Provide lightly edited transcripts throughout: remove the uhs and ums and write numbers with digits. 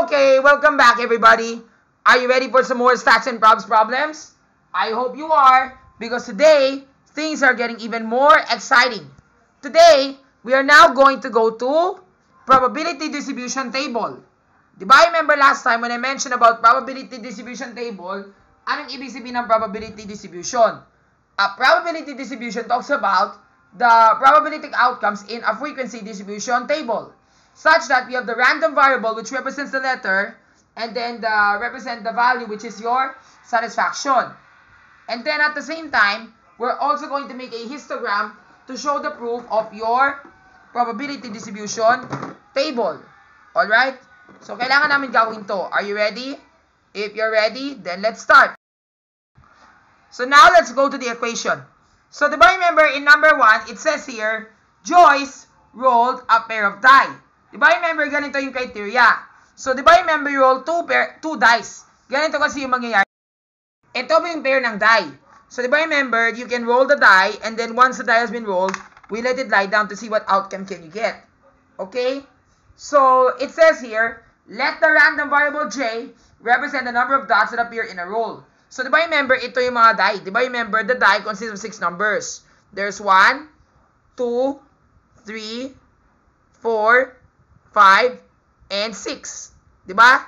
Okay, welcome back everybody. Are you ready for some more stats and probs problems? I hope you are, because today, things are getting even more exciting. Today, we are now going to go to probability distribution table. Diba, remember last time when I mentioned about probability distribution table, anong ibig sabihin ng probability distribution? A probability distribution talks about the probabilistic outcomes in a frequency distribution table, such that we have the random variable which represents the letter, and then represent the value which is your satisfaction. And then at the same time, we're also going to make a histogram to show the proof of your probability distribution table. Alright? So, kailangan namin gawin to. Are you ready? If you're ready, then let's start. So, now let's go to the equation. So, diba remember in number 1, it says here, Joyce rolled a pair of die. Diba remember, ganito yung criteria. So, diba remember, you roll two dice. Ganito kasi yung mangyayari. Ito ba yung pair ng die? So, diba remember, you can roll the die, and then once the die has been rolled, we let it lie down to see what outcome can you get. Okay? So, it says here, let the random variable j represent the number of dots that appear in a roll. So, diba remember, ito yung mga die. Diba remember, the die consists of 6 numbers. There's 1, 2, 3, 4, 5, and 6. Diba?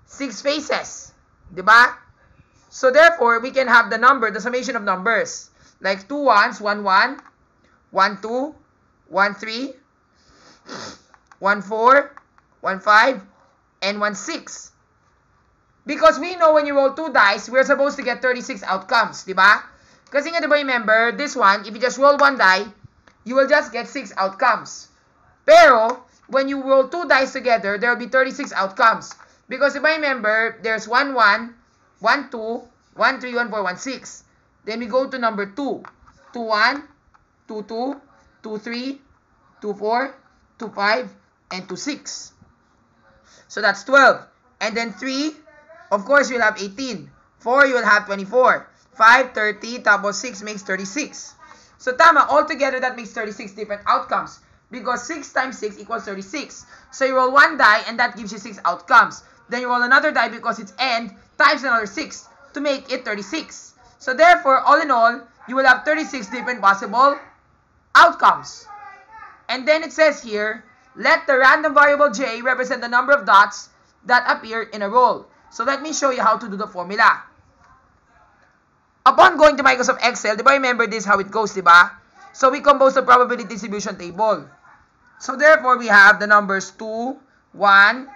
6 faces. Diba? So, therefore, we can have the number, the summation of numbers. Like 2 1s, 1 1, 1 2, 1 3, 1 4, 1 5, and 1 6. Because we know when you roll 2 dice, we're supposed to get 36 outcomes. Diba? Kasi nga, diba remember, this one, if you just roll 1 die, you will just get 6 outcomes. Pero, when you roll 2 dice together, there will be 36 outcomes. Because if I remember, there's 1, 1, 1, 2, 1, 3, 1, 4, 1, 6. Then we go to number 2. 2, 1, 2, 2, 2, 3, 2, 4, 2, 5, and 2, 6. So that's 12. And then 3, of course, you'll have 18. 4, you will have 24. 5, 30, tapos 6 makes 36. So tama, altogether that makes 36 different outcomes. Because 6 times 6 equals 36. So you roll 1 die and that gives you 6 outcomes. Then you roll another die because it's end times another 6 to make it 36. So therefore, all in all, you will have 36 different possible outcomes. And then it says here, let the random variable j represent the number of dots that appear in a roll. So let me show you how to do the formula. Upon going to Microsoft Excel, diba remember this how it goes, diba? So we compose the probability distribution table. So therefore, we have the numbers 2, 1,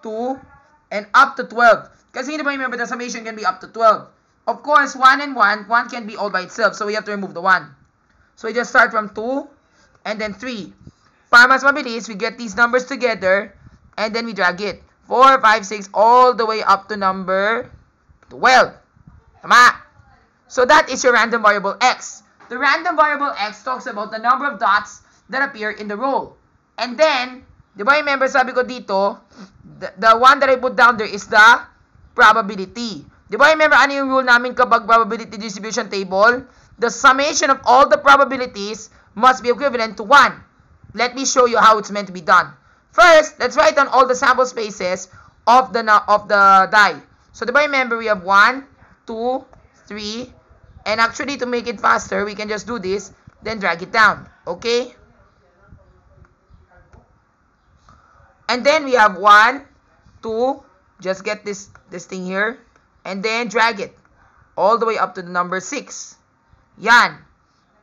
2, and up to 12. Kasi diba remember, the summation can be up to 12. Of course, 1 and 1 can be all by itself. So we have to remove the 1. So we just start from 2, and then 3. Para mas mabilis, we get these numbers together, and then we drag it. 4, 5, 6, all the way up to number 12. Tama? So that is your random variable x. The random variable x talks about the number of dots that appear in the roll. And then, di ba remember sabi ko dito, the one that I put down there is the probability. Di ba remember ano yung rule namin kapag probability distribution table? The summation of all the probabilities must be equivalent to 1. Let me show you how it's meant to be done. First, let's write down all the sample spaces of the die. So di ba remember we have 1, 2, 3, and actually to make it faster, we can just do this, then drag it down. Okay? And then we have 1, 2, just get this thing here, and then drag it all the way up to the number 6. Yan.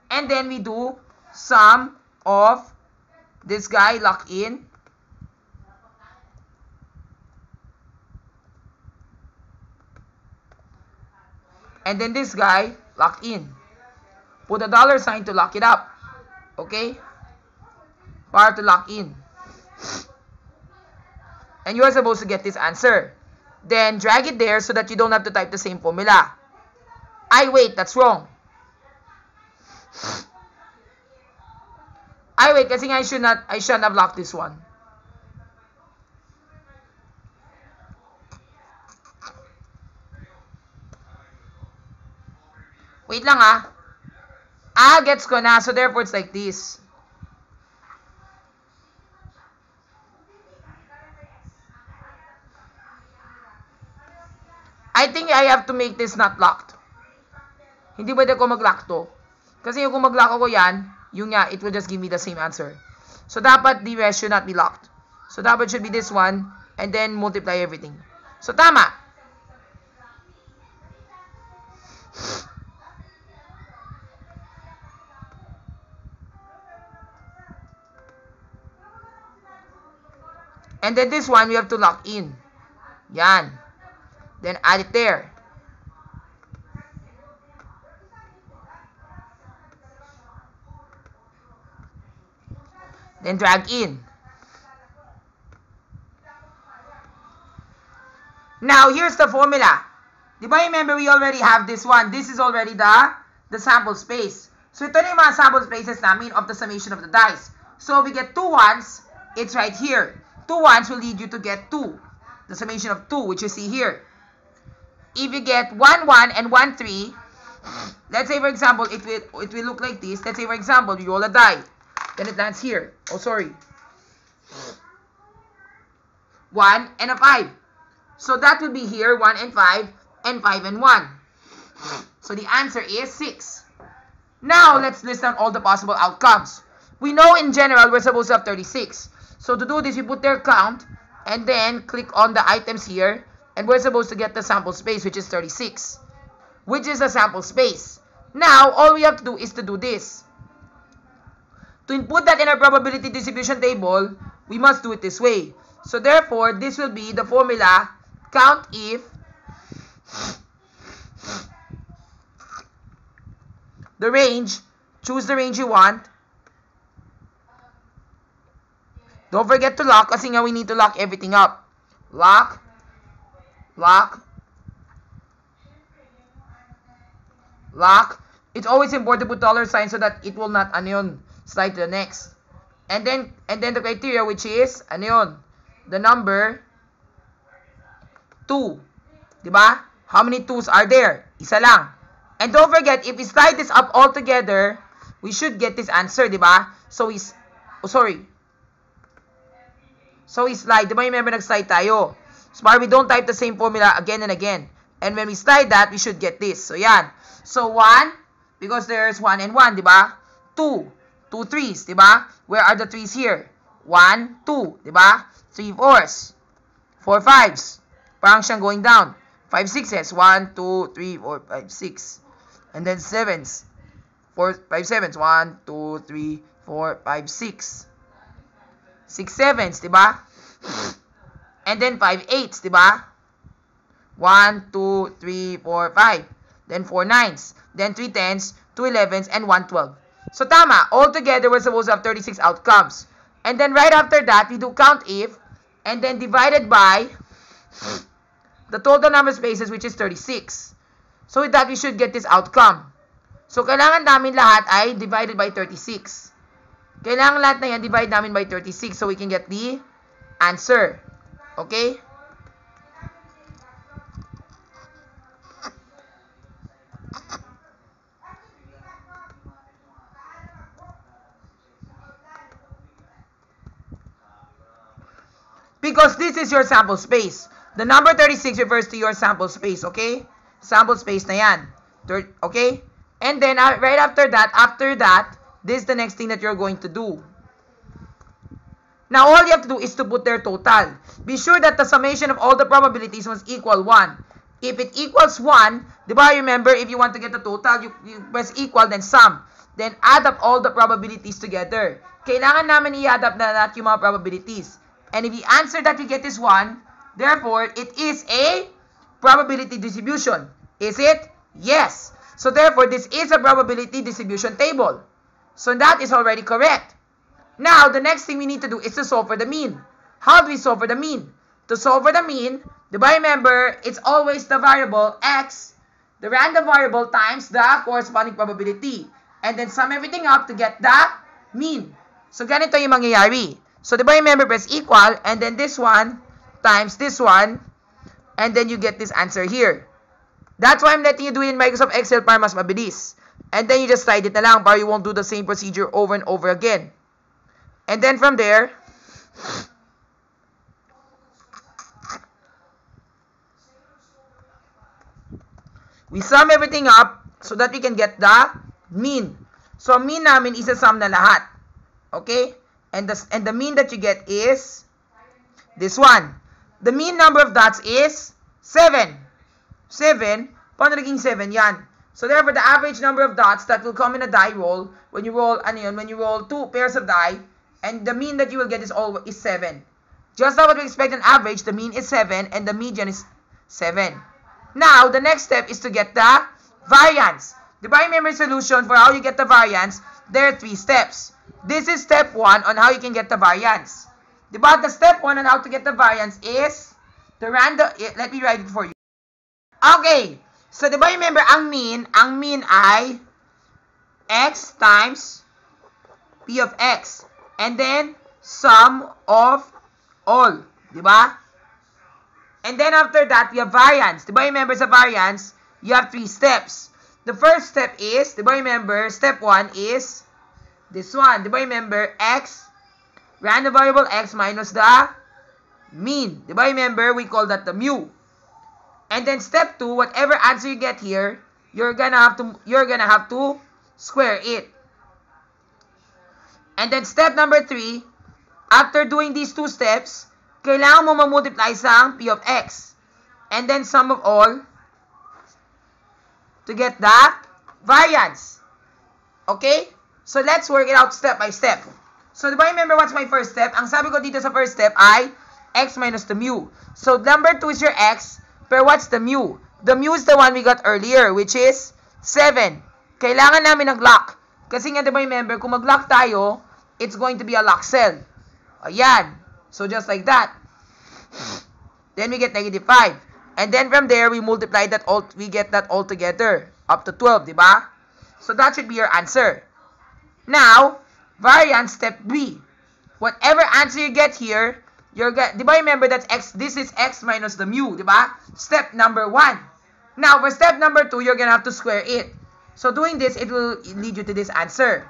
And then we do sum of this guy, lock in. And then this guy, lock in. Put a $sign to lock it up. Okay? Para to lock in. And you are supposed to get this answer. Then drag it there so that you don't have to type the same formula. Ay, wait, that's wrong. Ay, wait, kasi nga I shouldn't have locked this one. Wait lang ah. Gets ko na. So therefore, it's like this. I think I have to make this not locked. Hindi pwede ko mag-lock to. Kasi kung mag-lock ako yan, yung nga, it will just give me the same answer. So, dapat the rest should not be locked. So, dapat should be this one, and then multiply everything. So, tama. And then this one, we have to lock in. Yan. Then, add it there. Then drag in. Now, here's the formula. Di ba remember we already have this one? This is already the sample space. So, ito na yung mga sample spaces namin of the summation of the dice. So, we get 2 ones. It's right here. 2 ones will lead you to get 2. The summation of 2, which you see here. If you get 1, 1, and 1, 3, let's say, for example, it will look like this. Let's say, for example, you roll a die. Then it lands here. Oh, sorry. 1 and a 5. So that will be here, 1 and 5, and 5 and 1. So the answer is 6. Now, let's list down all the possible outcomes. We know in general, we're supposed to have 36. So to do this, you put their count, and then click on the items here, and we're supposed to get the sample space, which is 36. Which is the sample space. Now, all we have to do is to do this. To input that in our probability distribution table, we must do it this way. So therefore, this will be the formula, count if the range, choose the range you want. Don't forget to lock, kasi nga we need to lock everything up. Lock, lock, lock. It's always important to put dollar sign so that it will not, slide to the next. And then the criteria, which is, the number 2. Diba? How many 2s are there? Isa lang. And don't forget, if we slide this up all together, we should get this answer, diba? So we slide. Diba, remember nag-slide tayo? So we don't type the same formula again and again. And when we slide that, we should get this. So yan. So 1, because there's 1 and 1, diba? 2. 2 3s, diba? Where are the 3s here? 1, 2, diba? 3 4s. 4 5s. Parang siyang going down. 5 6s. 1, 2, 3, 4, 5, 6. And then 7s. 4, 5 7s. 1, 2, 3, 4, 5, 6. 6 7s, diba? And then 5 8s, diba? 1, 2, 3, 4, 5. Then 4 9s. Then 3 10s, 2 11s, and 1 12. So, tama. Altogether, we're supposed to have 36 outcomes. And then, right after that, we do count if, and then divided by the total number of spaces, which is 36. So, with that, we should get this outcome. So, kailangan namin lahat ay divided by 36. Kailangan lahat na yan divide namin by 36 so we can get the answer. Okay? Because this is your sample space. The number 36 refers to your sample space, okay? Sample space na yan. Okay? And then, right after that, this is the next thing that you're going to do. Now, all you have to do is to put their total. Be sure that the summation of all the probabilities must equal 1. If it equals 1, diba, remember, if you want to get the total, you press equal, then sum. Then, add up all the probabilities together. Kailangan namin i-add up na lahat yung mga probabilities. And if you answer that, you get this one. Therefore, it is a probability distribution. Is it? Yes. So, therefore, this is a probability distribution table. So, that is already correct. Now, the next thing we need to do is to solve for the mean. How do we solve for the mean? To solve for the mean, remember, it's always the variable x, the random variable times the corresponding probability. And then sum everything up to get the mean. So, ganito yung mangyayari. So, remember, press equal, and then this one times this one, and then you get this answer here. That's why I'm letting you do it in Microsoft Excel para mas mabilis. And then you just slide it na lang para you won't do the same procedure over and over again. And then from there, we sum everything up so that we can get the mean. So, mean namin isa-sum na lahat. Okay? And the mean that you get is this one. The mean number of dots is 7. 7? Paano naging 7 yan? So, therefore, the average number of dots that will come in a die roll, when you roll, when you roll 2 pairs of die, and the mean that you will get is 7. Just like what we expect an average, the mean is 7, and the median is 7. Now, the next step is to get the variance. Diba, remember solution for how you get the variance, there are 3 steps. This is step 1 on how you can get the variance. Diba, the step 1 on how to get the variance is the random, let me write it for you. Okay, so diba remember ang mean ay x times p of x. And then, sum of all. Diba? And then after that, we have variance. Diba remember sa variance, you have 3 steps. The first step is, diba remember, step 1 is this one. Diba remember, x, random variable x minus the mean. Diba remember, we call that the mu. And then step 2, whatever answer you get here, you're gonna have to square it. And then step number 3, after doing these 2 steps, kailangan mo mamultiply sa p of x. And then sum of all to get the variance. Okay? So let's work it out step by step. So diba remember what's my first step? Ang sabi ko dito sa first step ay x minus the mu. So number 2 is your x, pero what's the mu? The mu is the one we got earlier, which is 7. Kailangan namin ng-lock. Kasi nga diba remember, kung mag-lock tayo, it's going to be a lock cell. Ayan. So just like that. Then we get negative 5. And then from there, we multiply that all, we get that all together. Up to 12, diba? So that should be your answer. Now, variance step B. Whatever answer you get here, diba remember that's x, this is x minus the mu, diba? Step number 1. Now, for step number 2, you're gonna have to square it. So doing this, it will lead you to this answer.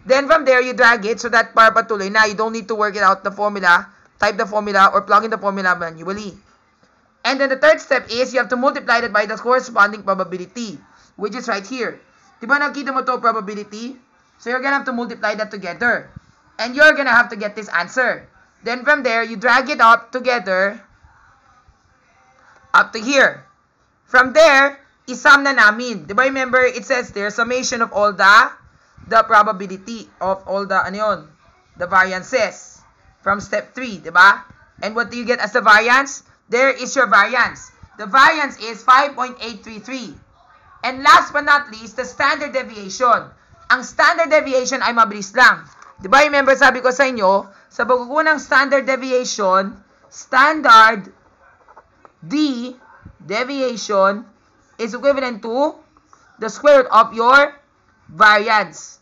Then from there, you drag it so that para patuloy na. You don't need to work it out the formula, type the formula, or plug in the formula manually. And then the third step is you have to multiply that by the corresponding probability, which is right here. Diba nakita mo to probability? So you're gonna have to multiply that together. And you're gonna have to get this answer. Then from there, you drag it up together up to here. From there, isum na namin. Diba remember, it says there, summation of all the probability of all the, the variances from step 3, diba? And what do you get as the variance? There is your variance. The variance is 5.833. And last but not least, the standard deviation. Ang standard deviation ay mabilis lang. Diba remember, sabi ko sa inyo, sa pagkukuha ng standard deviation, standard deviation is equivalent to the square root of your variance.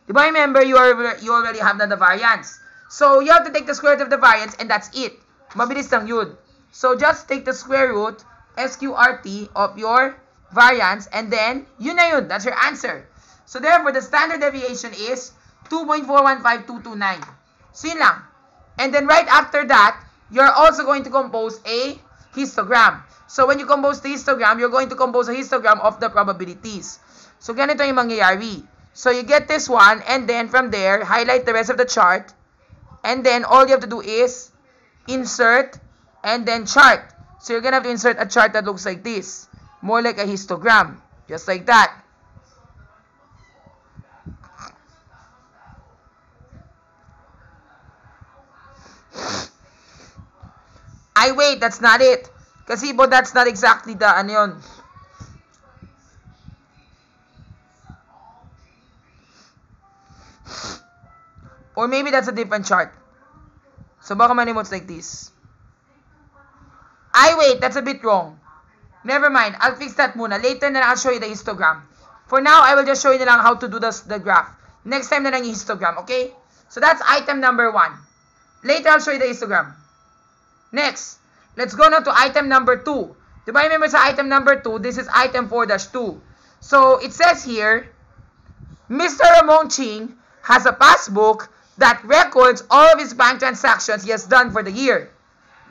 Diba remember, you already have the variance. So, you have to take the square root of the variance and that's it. Mabilis lang yun. So, just take the square root, SQRT, of your variance and then, yun na yun. That's your answer. So, therefore, the standard deviation is 2.415229. So, yun lang. And then, right after that, you're also going to compose a histogram. So, when you compose the histogram, you're going to compose a histogram of the probabilities. So, ganito yung mangyayari. So, you get this one, and then from there, highlight the rest of the chart. And then, all you have to do is insert and then chart. So, you're gonna have to insert a chart that looks like this. More like a histogram. Just like that. Ay, wait, that's not it. Kasi po, that's not exactly the, yun. Or maybe that's a different chart. So, baka manimots like this. Ay, wait, that's a bit wrong. Never mind, I'll fix that muna. Later na lang, I'll show you the histogram. For now, I will just show you na lang how to do the graph. Next time na lang yung histogram, okay? So, that's item number 1. Later, I'll show you the histogram. Next, let's go now to item number 2. Diba remember sa item number 2, this is item 4-2. So, it says here, Mr. Ramon Ching has a passbook that records all of his bank transactions he has done for the year.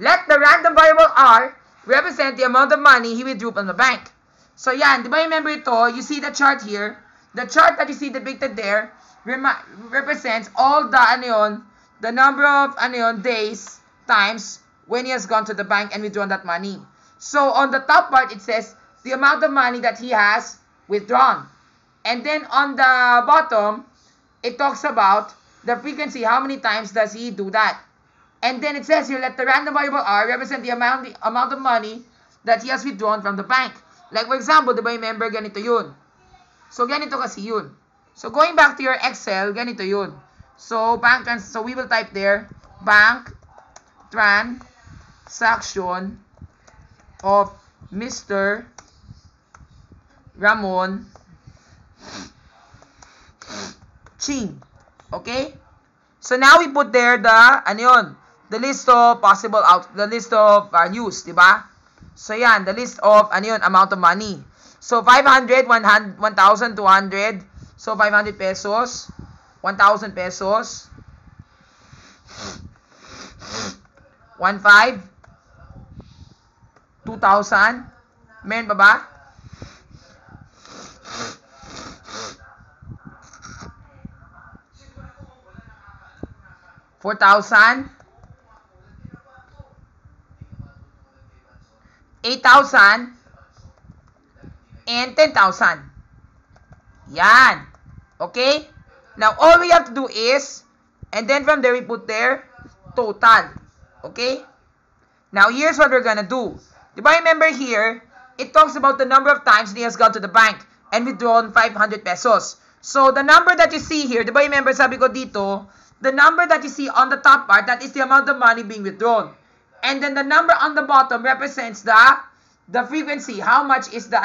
Let the random variable R represent the amount of money he withdrew from the bank. So yan, di ba remember ito? You see the chart here. The chart that you see depicted there represents all the the number of days times when he has gone to the bank and withdrawn that money. So on the top part it says the amount of money that he has withdrawn. And then on the bottom it talks about the frequency, how many times does he do that. And then it says here, let the random variable R represent the amount of money that he has withdrawn from the bank. Like for example, diba remember ganito yun. So ganito kasi yun. So going back to your Excel, ganito yun. So so we will type there bank transaction of Mr. Ramon Ching. Okay? So now we put there the list of possible use, diba? So yan, the list of amount of money. So 500, 1,200. So 500 pesos, 1,000 pesos, 1,500, 2,000. Meron pa ba? 4,000, 8,000, and 10,000. Yan. Okay? Now, all we have to do is, and then from there we put there, total. Okay? Now, here's what we're gonna do. Diba remember here, it talks about the number of times he has gone to the bank and withdrawn 500 pesos. So, the number that you see here, diba remember sabi ko dito, the number that you see on the top part, that is the amount of money being withdrawn. And then the number on the bottom represents the frequency. How much is the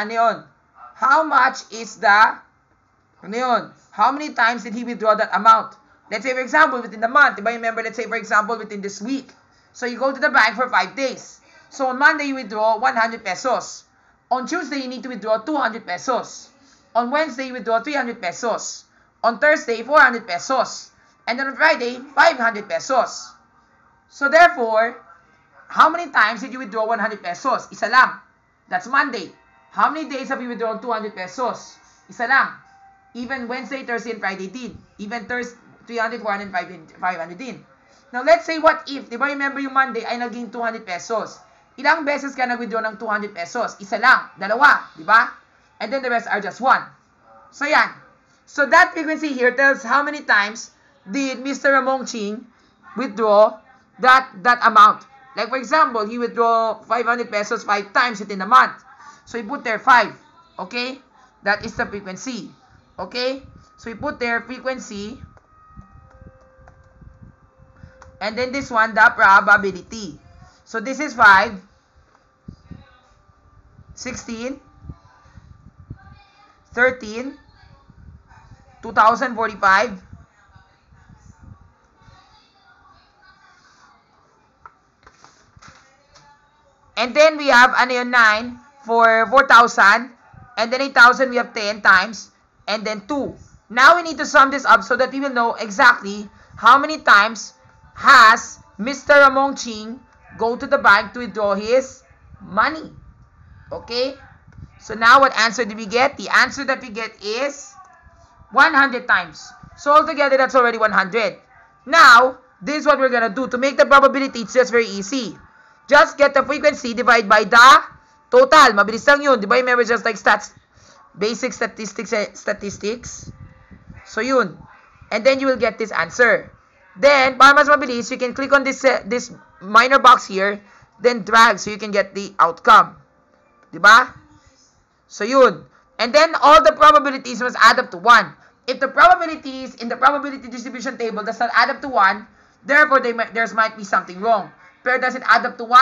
How much is the How many times did he withdraw that amount? Let's say for example within the month. Diba remember, let's say for example within this week. So you go to the bank for 5 days. So on Monday you withdraw 100 pesos. On Tuesday you need to withdraw 200 pesos. On Wednesday you withdraw 300 pesos. On Thursday 400 pesos. And then on Friday 500 pesos. So therefore, how many times did you withdraw 100 pesos? Isa lang. That's Monday. How many days have you withdrawn 200 pesos? Isa lang. Even Wednesday, Thursday, and Friday din. Even Thursday, 300, 400, 500 din. Now, let's say what if, di ba remember yung Monday ay naging 200 pesos. Ilang beses ka nag-withdraw ng 200 pesos? Isa lang. Dalawa. Di ba? And then the rest are just one. So, yan. So, that frequency here tells how many times did Mr. Ramon Ching withdraw that amount. Like, for example, he withdraw 500 pesos 5 times within a month. So, he put there 5. Okay? That is the frequency. Okay? So, we put there frequency. And then this one, the probability. So, this is 5, 16, 13, 2,045, and then we have 9 for 4,000, and then 8,000 we have 10 times, and then 2. Now we need to sum this up so that we will know exactly how many times has Mr. Ramon Ching go to the bank to withdraw his money. Okay? So now what answer did we get? The answer that we get is 100 times. So altogether that's already 100. Now, this is what we're gonna do. To make the probability, it's just very easy. Just get the frequency divided by the total. Mabilis lang yun. Diba? Remember, just like basic statistics. So yun. And then you will get this answer. Then, para mas mabilis, you can click on this minor box here, then drag so you can get the outcome. Diba? So yun. And then, all the probabilities must add up to 1. If the probabilities in the probability distribution table does not add up to 1, therefore, there might be something wrong. Pero does it add up to 1?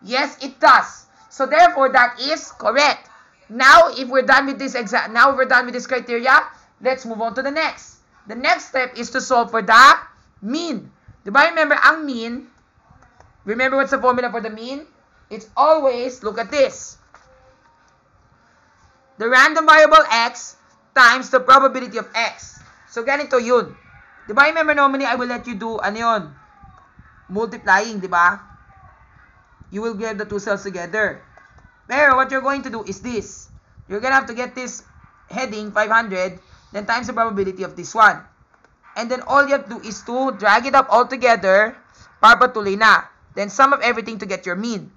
Yes, it does. So therefore, that is correct. Now, if we're done with this criteria, let's move on to the next. The next step is to solve for the mean. Diba remember ang mean? Remember what's the formula for the mean? It's always, look at this. The random variable x times the probability of x. So ganito yun. Diba remember normally I will let you do multiplying, diba? You will get the two cells together. Pero what you're going to do is this. you're gonna have to get this heading 500, then times the probability of this one. And then all you have to do is to drag it up all together para patuloy na. Then sum of everything to get your mean.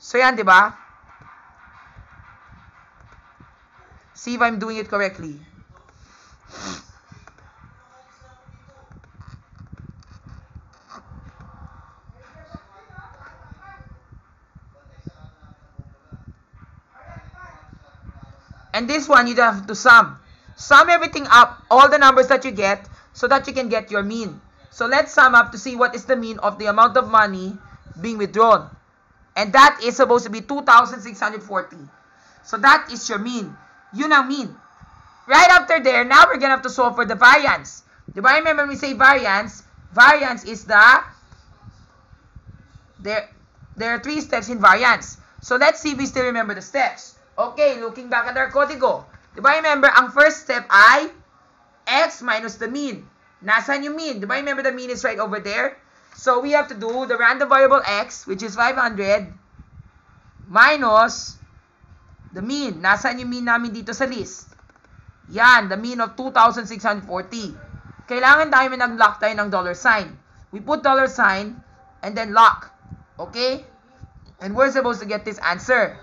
So yan, di ba? See if I'm doing it correctly. And this one, you have to sum. Sum everything up, all the numbers that you get, so that you can get your mean. So let's sum up to see what is the mean of the amount of money being withdrawn. And that is supposed to be 2,640. So that is your mean. Yun ang mean. Right after there, now we're gonna have to solve for the variance. Diba? Remember when we say variance, variance is there are 3 steps in variance. So let's see if we still remember the steps. Okay, looking back at our código. Diba remember, ang first step ay x minus the mean. Nasaan yung mean? Diba remember the mean is right over there? So we have to do the random variable x, which is 500, minus the mean. Nasaan yung mean namin dito sa list? Yan, the mean of 2,640. Kailangan tayo may nag-lock tayo ng dollar sign. We put dollar sign and then lock. Okay? And we're supposed to get this answer.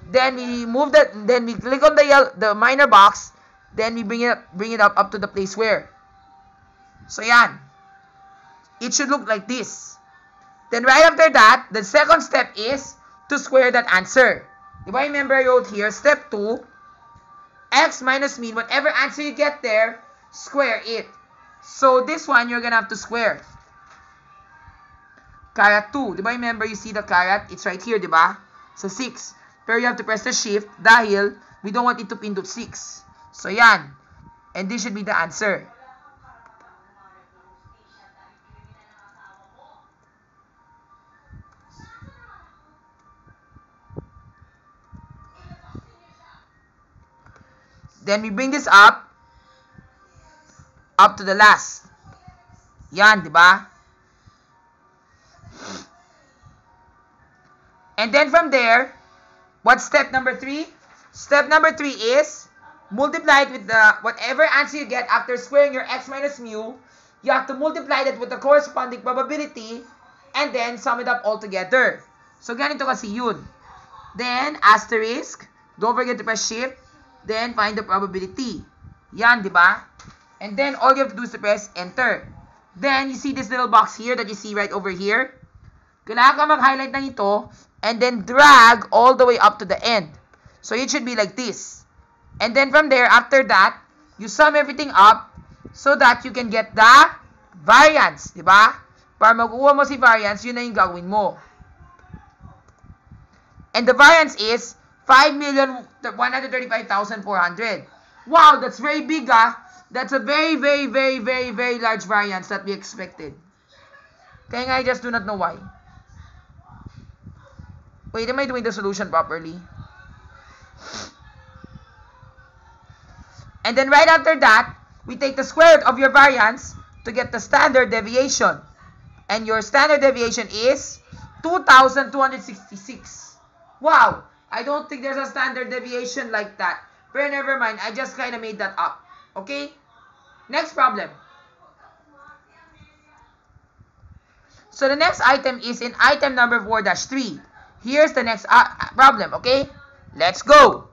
Then we move that, then we click on the minor box, then we bring it up to the place where. So yan. It should look like this. Then right after that, the second step is to square that answer. If I remember, I wrote here, step 2, x minus mean, whatever answer you get there, square it. So this one, you're gonna have to square. Carat 2. Diba remember, you see the carat? It's right here, diba? So 6. Pero you have to press the shift dahil we don't want it to pindot 6. So yan. And this should be the answer. Then we bring this up to the last. Yan, diba? And then from there, what's step number 3? Step number 3 is multiply it with the whatever answer you get after squaring your x minus mu. You have to multiply that with the corresponding probability and then sum it up all together. So ganito kasi yun. Then asterisk, don't forget to press shift, then find the probability. Yan, di ba? And then all you have to do is to press enter. Then you see this little box here that you see right over here. Kailangan ka mag-highlight ng ito and then drag all the way up to the end. So it should be like this. And then from there, after that, you sum everything up so that you can get the variance, di ba? Para makuha mo si variance, yun na yung gagawin mo. And the variance is 5,135,400. Wow, that's very big, ah. That's a very, very, very, very, very large variance that we expected. Kaya nga, I just do not know why. Wait, am I doing the solution properly? And then right after that, we take the square root of your variance to get the standard deviation. And your standard deviation is 2,266. Wow! I don't think there's a standard deviation like that. But never mind, I just kind of made that up. Okay? Next problem. So the next item is in item number 4-3. Here's the next problem, okay? Let's go!